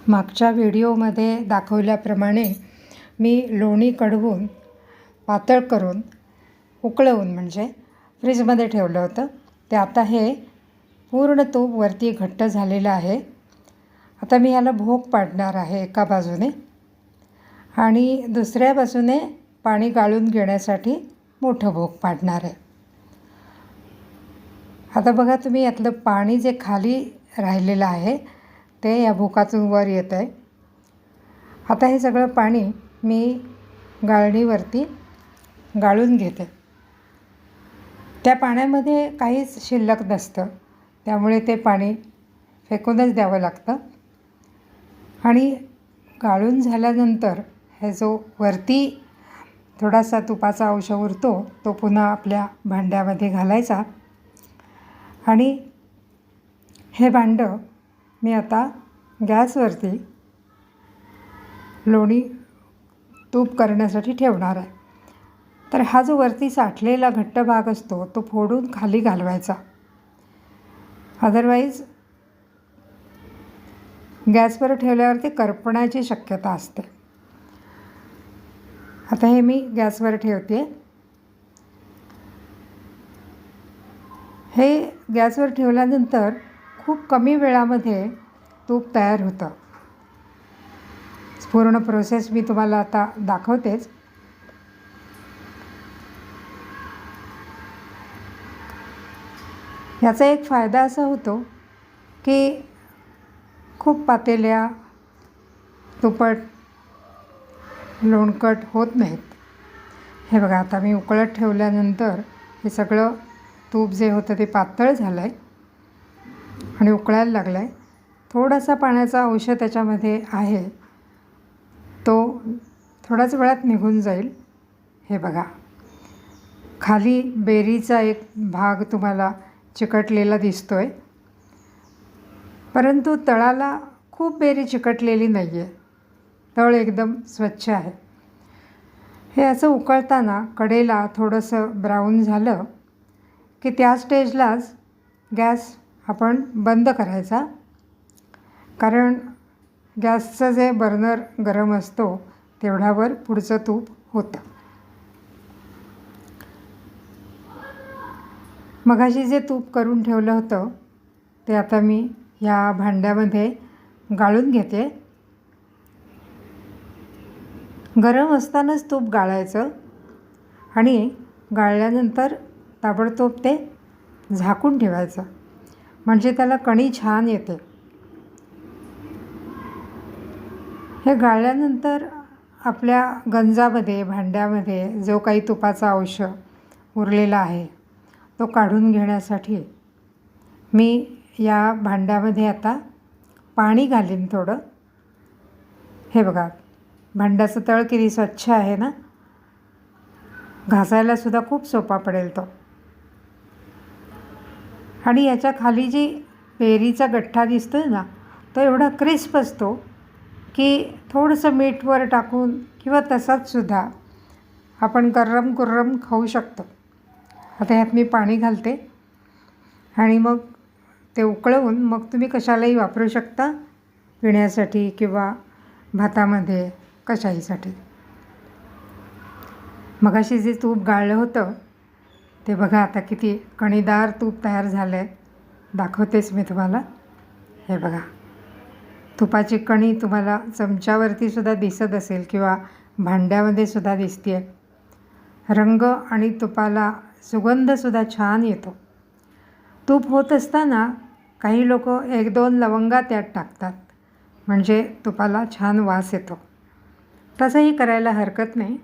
मागच्या व्हिडिओमध्ये दाखवल्याप्रमाणे मी लोणी कढवून पातळ करून उकळवून म्हणजे फ्रीजमध्ये ठेवलं होतं. ते आता हे पूर्ण तूप वरती घट्ट झालेलं आहे. आता मी याला भोग पाडणार आहे एका बाजूने आणि दुसऱ्या बाजूने पाणी गाळून घेण्यासाठी मोठं भोग पाडणार आहे. आता बघा तुम्ही यातलं पाणी जे खाली राहिलेलं आहे ते या भोकातून वर येतं आहे. आता हे सगळं पाणी मी गाळणीवरती गाळून घेते. त्या पाण्यामध्ये काहीच शिल्लक नसतं, त्यामुळे ते पाणी फेकूनच द्यावं लागतं. आणि गाळून झाल्यानंतर हे जो वरती थोडासा तुपाचा अंश उरतो तो पुन्हा आपल्या भांड्यामध्ये घालायचा. आणि हे भांडं मी आता गॅसवरती लोणी तूप करण्यासाठी ठेवणार आहे. तर हा जो वरती साठलेला घट्ट भाग असतो तो फोडून खाली घालवायचा, अदरवाईज गॅसवर ठेवल्यावरती करपण्याची शक्यता असते. आता हे मी गॅसवर ठेवते. हे गॅसवर ठेवल्यानंतर खूप कमी वेळामध्ये तूप तयार होतं. पूर्ण प्रोसेस मी तुम्हाला आता दाखवतेच. याचा एक फायदा असा होतो की खूप पातेल्या तुपट लोणकट होत नाहीत. हे बघा आता मी उकळत ठेवल्यानंतर हे सगळं तूप जे होतं ते पातळ झालं आहे आणि उकळायला लागलं आहे. थोडासा पाण्याचा अंश त्याच्यामध्ये आहे, तो थोड्याच वेळात निघून जाईल. हे बघा खाली बेरीचा एक भाग तुम्हाला चिकटलेला दिसतो आहे, परंतु तळाला खूप बेरी चिकटलेली नाही आहे. तळ एकदम स्वच्छ आहे. हे असं उकळताना कडेला थोडंसं ब्राऊन झालं की त्या स्टेजलाच गॅस आपण बंद करायचा, कारण गॅसचं जे बर्नर गरम असतो तेवढ्यावर पुढचं तूप होतं. मगाशी जे तूप करून ठेवलं होतं ते आता मी या भांड्यामध्ये गाळून घेते. गरम असतानाच तूप गाळायचं आणि गाळल्यानंतर ताबडतोब ते झाकून ठेवायचं, म्हणजे त्याला कणी छान येते. हे गाळल्यानंतर आपल्या गंजामध्ये भांड्यामध्ये जो काही तुपाचा अंश उरलेला आहे तो काढून घेण्यासाठी मी या भांड्यामध्ये आता पाणी घालीन थोडं. हे बघा भांड्याचं तळ किती स्वच्छ आहे ना, घासायला सुद्धा खूप सोपा पडेल तो. आणि याच्या खाली जी बेरीचा गठ्ठा दिसतोय ना तो एवढा क्रिस्प असतो की थोडंसं मीठ वर टाकून किंवा तसाच सुद्धा आपण गरम गरम खाऊ शकतो. आता ह्यात मी पाणी घालते आणि मग ते उकळवून मग तुम्ही कशालाही वापरू शकता, पिण्यासाठी किंवा भातामध्ये कशाहीसाठी. मगाशी जे तूप गाळलं होतं ते बघा आता किती कणीदार तूप तयार झालं आहे. दाखवतेच मी तुम्हाला. हे बघा तुपाची कणी तुम्हाला चमच्यावरती सुद्धा दिसत असेल किंवा भांड्यामध्ये सुद्धा दिसते आहे. रंग आणि तुपाला सुगंधसुद्धा छान येतो. तूप होत असताना काही लोक 1-2 लवंगा त्यात टाकतात, म्हणजे तुपाला छान वास येतो. तसंही करायला हरकत नाही.